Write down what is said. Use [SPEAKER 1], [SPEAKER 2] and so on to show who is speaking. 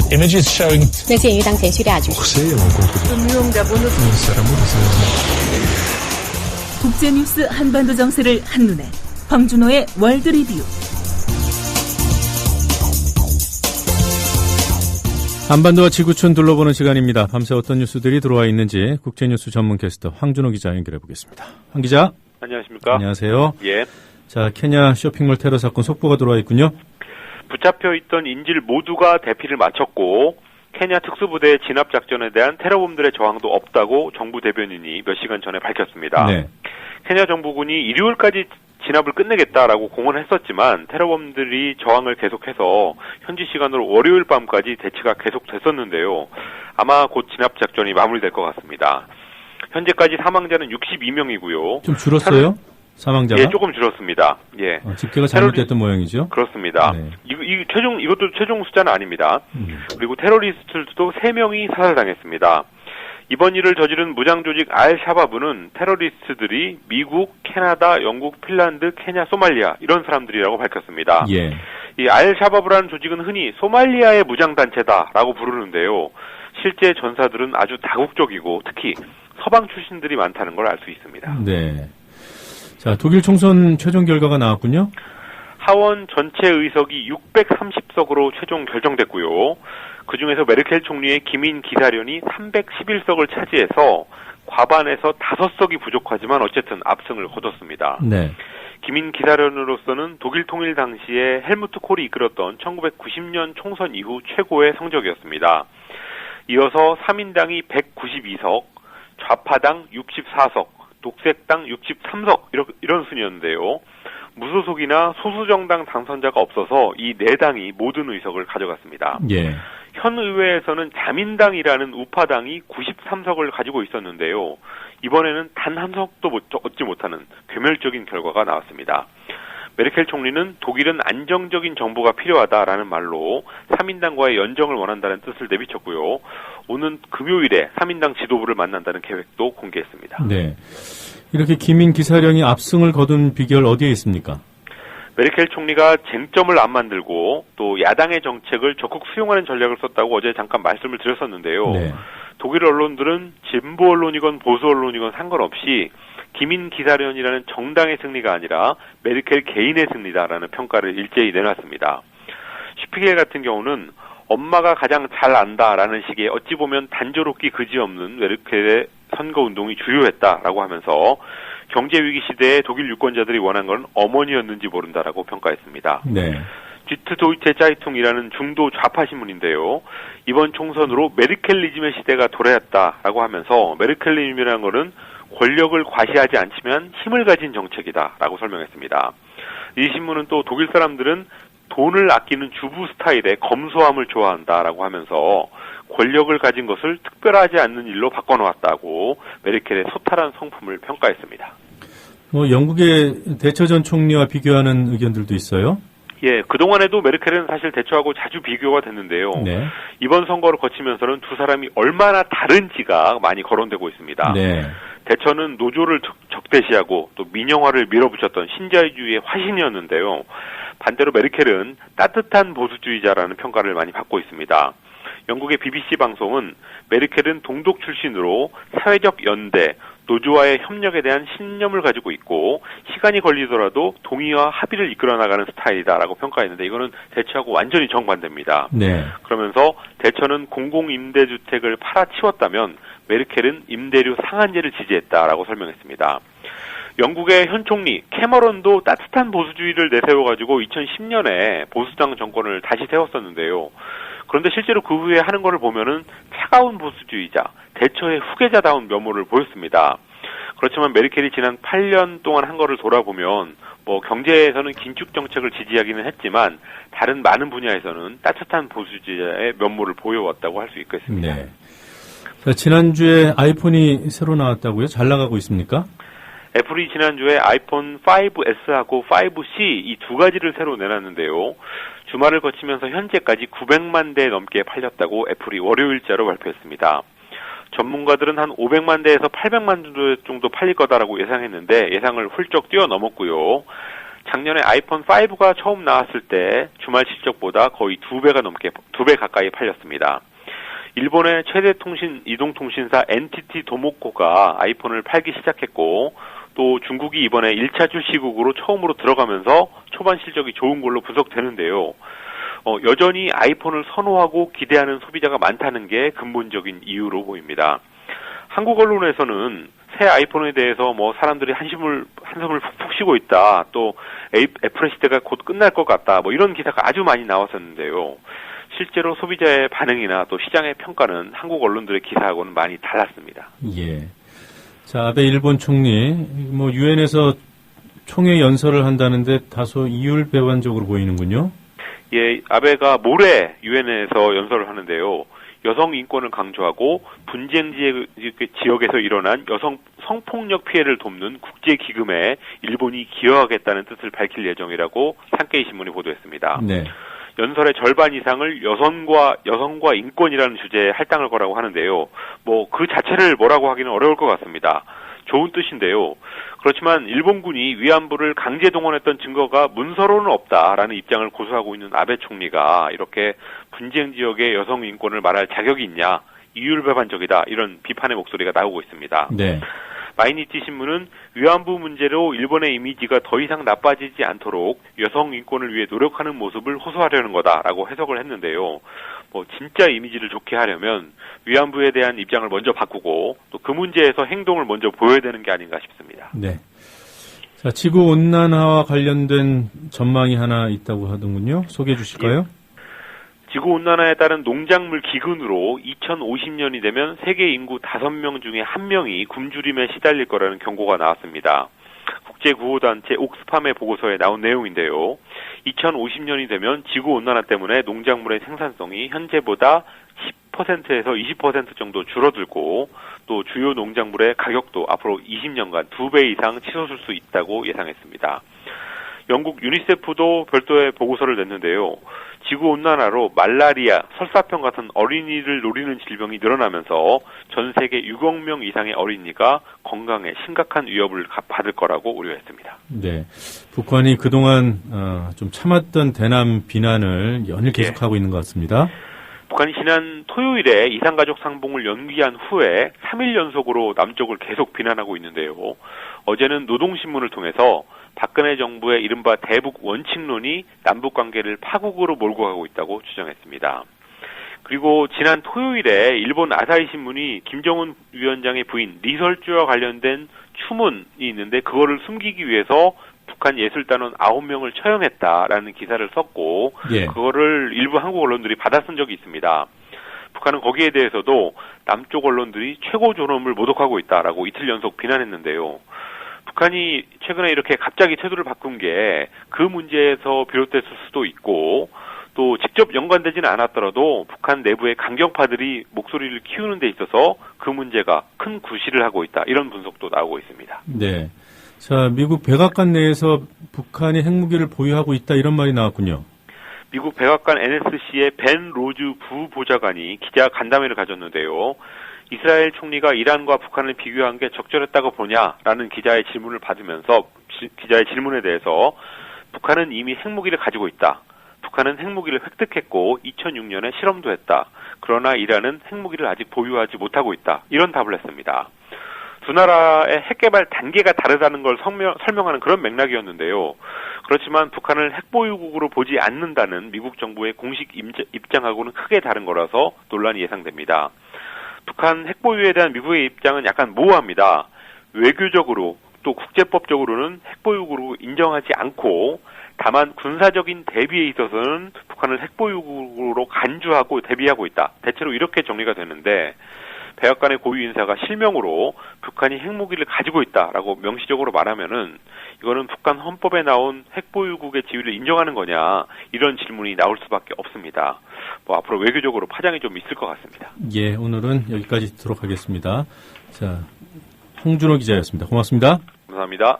[SPEAKER 1] Images showing
[SPEAKER 2] 那鉴于当前叙利亚局势，
[SPEAKER 3] 국제뉴스 한반도 정세를 한눈에 황준호의 월드 리뷰.
[SPEAKER 4] 한반도와 지구촌 둘러보는 시간입니다. 밤새 어떤 뉴스들이 들어와 있는지 국제뉴스 전문 캐스터 황준호 기자 연결해 보겠습니다. 황 기자.
[SPEAKER 5] 안녕하십니까?
[SPEAKER 4] 안녕하세요.
[SPEAKER 5] 예.
[SPEAKER 4] 자, 케냐 쇼핑몰 테러 사건 속보가 들어와 있군요.
[SPEAKER 5] 붙잡혀 있던 인질 모두가 대피를 마쳤고 케냐 특수부대의 진압 작전에 대한 테러범들의 저항도 없다고 정부 대변인이 몇 시간 전에 밝혔습니다.
[SPEAKER 4] 네.
[SPEAKER 5] 케냐 정부군이 일요일까지 진압을 끝내겠다라고 공언했었지만 테러범들이 저항을 계속해서 현지 시간으로 월요일 밤까지 대치가 계속됐었는데요. 아마 곧 진압 작전이 마무리될 것 같습니다. 현재까지 사망자는 62명이고요.
[SPEAKER 4] 좀 줄었어요? 사망자가?
[SPEAKER 5] 예, 조금 줄었습니다. 예.
[SPEAKER 4] 집계가 잘못됐던 모양이죠?
[SPEAKER 5] 그렇습니다.
[SPEAKER 4] 네.
[SPEAKER 5] 이것도 최종 숫자는 아닙니다. 그리고 테러리스트들도 3명이 사살당했습니다. 이번 일을 저지른 무장조직 알-샤바브는 테러리스트들이 미국, 캐나다, 영국, 핀란드, 케냐, 소말리아 이런 사람들이라고 밝혔습니다.
[SPEAKER 4] 예.
[SPEAKER 5] 이 알-샤바브라는 조직은 흔히 소말리아의 무장단체다라고 부르는데요. 실제 전사들은 아주 다국적이고 특히 서방 출신들이 많다는 걸 알 수 있습니다.
[SPEAKER 4] 네. 자, 독일 총선 최종 결과가 나왔군요.
[SPEAKER 5] 하원 전체 의석이 630석으로 최종 결정됐고요. 그중에서 메르켈 총리의 기민 기사련이 311석을 차지해서 과반에서 5석이 부족하지만 어쨌든 압승을 거뒀습니다.
[SPEAKER 4] 네.
[SPEAKER 5] 기민 기사련으로서는 독일 통일 당시에 헬무트 콜이 이끌었던 1990년 총선 이후 최고의 성적이었습니다. 이어서 3인당이 192석, 좌파당 64석, 독색당 63석 이런 순이었는데요. 무소속이나 소수정당 당선자가 없어서 이 4당이 모든 의석을 가져갔습니다.
[SPEAKER 4] 예.
[SPEAKER 5] 현 의회에서는 자민당이라는 우파당이 93석을 가지고 있었는데요. 이번에는 단 한 석도 얻지 못하는 괴멸적인 결과가 나왔습니다. 메르켈 총리는 독일은 안정적인 정부가 필요하다라는 말로 3인당과의 연정을 원한다는 뜻을 내비쳤고요. 오는 금요일에 3인당 지도부를 만난다는 계획도 공개했습니다.
[SPEAKER 4] 네. 이렇게 기민 기사령이 압승을 거둔 비결 어디에 있습니까?
[SPEAKER 5] 메르켈 총리가 쟁점을 안 만들고 또 야당의 정책을 적극 수용하는 전략을 썼다고 어제 잠깐 말씀을 드렸었는데요.
[SPEAKER 4] 네.
[SPEAKER 5] 독일 언론들은 진보 언론이건 보수 언론이건 상관없이 기민 기사련이라는 정당의 승리가 아니라 메르켈 개인의 승리다라는 평가를 일제히 내놨습니다. 슈피겔 같은 경우는 엄마가 가장 잘 안다라는 식의 어찌 보면 단조롭기 그지없는 메르켈의 선거운동이 주요했다라고 하면서 경제위기 시대에 독일 유권자들이 원한 건 어머니였는지 모른다라고 평가했습니다.
[SPEAKER 4] 네.
[SPEAKER 5] 쥐트 도이체 짜이퉁이라는 중도 좌파 신문인데요. 이번 총선으로 메르켈리즘의 시대가 도래했다라고 하면서 메르켈리즘이라는 거는 권력을 과시하지 않지만 힘을 가진 정책이다라고 설명했습니다. 이 신문은 또 독일 사람들은 돈을 아끼는 주부 스타일의 검소함을 좋아한다라고 하면서 권력을 가진 것을 특별하지 않는 일로 바꿔놓았다고 메르켈의 소탈한 성품을 평가했습니다.
[SPEAKER 4] 영국의 대처 전 총리와 비교하는 의견들도 있어요?
[SPEAKER 5] 예, 그동안에도 메르켈은 사실 대처하고 자주 비교가 됐는데요.
[SPEAKER 4] 네.
[SPEAKER 5] 이번 선거를 거치면서는 두 사람이 얼마나 다른지가 많이 거론되고 있습니다.
[SPEAKER 4] 네.
[SPEAKER 5] 대처는 노조를 적대시하고 또 민영화를 밀어붙였던 신자유주의의 화신이었는데요. 반대로 메르켈은 따뜻한 보수주의자라는 평가를 많이 받고 있습니다. 영국의 BBC 방송은 메르켈은 동독 출신으로 사회적 연대, 노조와의 협력에 대한 신념을 가지고 있고 시간이 걸리더라도 동의와 합의를 이끌어 나가는 스타일이다라고 평가했는데 이거는 대처하고 완전히 정반대입니다.
[SPEAKER 4] 네.
[SPEAKER 5] 그러면서 대처는 공공임대주택을 팔아치웠다면 메르켈은 임대료 상한제를 지지했다라고 설명했습니다. 영국의 현 총리 캐머런도 따뜻한 보수주의를 내세워가지고 2010년에 보수당 정권을 다시 세웠었는데요. 그런데 실제로 그 후에 하는 거를 보면은 차가운 보수주의자, 대처의 후계자다운 면모를 보였습니다. 그렇지만 메르켈이 지난 8년 동안 한 거를 돌아보면 경제에서는 긴축 정책을 지지하기는 했지만 다른 많은 분야에서는 따뜻한 보수주의자의 면모를 보여왔다고 할 수 있겠습니다.
[SPEAKER 4] 네. 자, 지난주에 아이폰이 새로 나왔다고요? 잘 나가고 있습니까?
[SPEAKER 5] 애플이 지난주에 아이폰 5S하고 5C 이 두 가지를 새로 내놨는데요. 주말을 거치면서 현재까지 900만 대 넘게 팔렸다고 애플이 월요일자로 발표했습니다. 전문가들은 한 500만 대에서 800만 대 정도 팔릴 거다라고 예상했는데 예상을 훌쩍 뛰어넘었고요. 작년에 아이폰 5가 처음 나왔을 때 주말 실적보다 거의 2배 가까이 팔렸습니다. 일본의 최대 이동통신사 NTT 도모코가 아이폰을 팔기 시작했고, 또 중국이 이번에 1차 출시국으로 처음으로 들어가면서 초반 실적이 좋은 걸로 분석되는데요. 여전히 아이폰을 선호하고 기대하는 소비자가 많다는 게 근본적인 이유로 보입니다. 한국 언론에서는 새 아이폰에 대해서 사람들이 한숨을 푹푹 쉬고 있다, 또 애플의 시대가 곧 끝날 것 같다, 이런 기사가 아주 많이 나왔었는데요. 실제로 소비자의 반응이나 또 시장의 평가는 한국 언론들의 기사하고는 많이 달랐습니다.
[SPEAKER 4] 예. 자, 아베 일본 총리, 유엔에서 총회 연설을 한다는데 다소 이율배반적으로 보이는군요.
[SPEAKER 5] 예, 아베가 모레 유엔에서 연설을 하는데요. 여성 인권을 강조하고 분쟁 지역에서 일어난 여성 성폭력 피해를 돕는 국제기금에 일본이 기여하겠다는 뜻을 밝힐 예정이라고 산케이 신문이 보도했습니다. 네. 연설의 절반 이상을 여성과 인권이라는 주제에 할당을 거라고 하는데요. 그 자체를 뭐라고 하기는 어려울 것 같습니다. 좋은 뜻인데요. 그렇지만 일본군이 위안부를 강제 동원했던 증거가 문서로는 없다라는 입장을 고수하고 있는 아베 총리가 이렇게 분쟁 지역의 여성 인권을 말할 자격이 있냐, 이율배반적이다, 이런 비판의 목소리가 나오고 있습니다. 네. 마이니치 신문은 위안부 문제로 일본의 이미지가 더 이상 나빠지지 않도록 여성 인권을 위해 노력하는 모습을 호소하려는 거다라고 해석을 했는데요. 진짜 이미지를 좋게 하려면 위안부에 대한 입장을 먼저 바꾸고 또 그 문제에서 행동을 먼저 보여야 되는 게 아닌가 싶습니다. 네.
[SPEAKER 4] 자, 지구 온난화와 관련된 전망이 하나 있다고 하더군요. 소개해 주실까요?
[SPEAKER 5] 예. 지구온난화에 따른 농작물 기근으로 2050년이 되면 세계 인구 5명 중에 1명이 굶주림에 시달릴 거라는 경고가 나왔습니다. 국제구호단체 옥스팜의 보고서에 나온 내용인데요. 2050년이 되면 지구온난화 때문에 농작물의 생산성이 현재보다 10%에서 20% 정도 줄어들고, 또 주요 농작물의 가격도 앞으로 20년간 2배 이상 치솟을 수 있다고 예상했습니다. 영국 유니세프도 별도의 보고서를 냈는데요. 지구온난화로 말라리아, 설사병 같은 어린이를 노리는 질병이 늘어나면서 전 세계 6억 명 이상의 어린이가 건강에 심각한 위협을 받을 거라고 우려했습니다.
[SPEAKER 4] 네, 북한이 그동안 좀 참았던 대남 비난을 연일 계속하고 있는 것 같습니다.
[SPEAKER 5] 북한이 지난 토요일에 이산가족 상봉을 연기한 후에 3일 연속으로 남쪽을 계속 비난하고 있는데요. 어제는 노동신문을 통해서 박근혜 정부의 이른바 대북 원칙론이 남북관계를 파국으로 몰고 가고 있다고 주장했습니다. 그리고 지난 토요일에 일본 아사히 신문이 김정은 위원장의 부인 리설주와 관련된 추문이 있는데 그거를 숨기기 위해서 북한 예술단원 9명을 처형했다라는 기사를 썼고, 예. 그거를 일부 한국 언론들이 받아 쓴 적이 있습니다. 북한은 거기에 대해서도 남쪽 언론들이 최고 존엄을 모독하고 있다라고 이틀 연속 비난했는데요. 북한이 최근에 이렇게 갑자기 태도를 바꾼 게 그 문제에서 비롯됐을 수도 있고, 또 직접 연관되지는 않았더라도 북한 내부의 강경파들이 목소리를 키우는 데 있어서 그 문제가 큰 구실을 하고 있다, 이런 분석도 나오고 있습니다.
[SPEAKER 4] 네. 자, 미국 백악관 내에서 북한이 핵무기를 보유하고 있다, 이런 말이 나왔군요.
[SPEAKER 5] 미국 백악관 NSC의 벤 로즈 부보좌관이 기자 간담회를 가졌는데요. 이스라엘 총리가 이란과 북한을 비교한 게 적절했다고 보냐라는 기자의 질문을 받으면서 기자의 질문에 대해서 북한은 이미 핵무기를 가지고 있다. 북한은 핵무기를 획득했고 2006년에 실험도 했다. 그러나 이란은 핵무기를 아직 보유하지 못하고 있다. 이런 답을 했습니다. 두 나라의 핵개발 단계가 다르다는 걸 설명하는 그런 맥락이었는데요. 그렇지만 북한을 핵보유국으로 보지 않는다는 미국 정부의 공식 입장하고는 크게 다른 거라서 논란이 예상됩니다. 북한 핵보유에 대한 미국의 입장은 약간 모호합니다. 외교적으로 또 국제법적으로는 핵보유국으로 인정하지 않고, 다만 군사적인 대비에 있어서는 북한을 핵보유국으로 간주하고 대비하고 있다. 대체로 이렇게 정리가 되는데, 백악관의 고위 인사가 실명으로 북한이 핵무기를 가지고 있다라고 명시적으로 말하면은 이거는 북한 헌법에 나온 핵보유국의 지위를 인정하는 거냐, 이런 질문이 나올 수밖에 없습니다. 앞으로 외교적으로 파장이 좀 있을 것 같습니다.
[SPEAKER 4] 예, 오늘은 여기까지 듣도록 하겠습니다. 자, 홍준호 기자였습니다. 고맙습니다.
[SPEAKER 5] 감사합니다.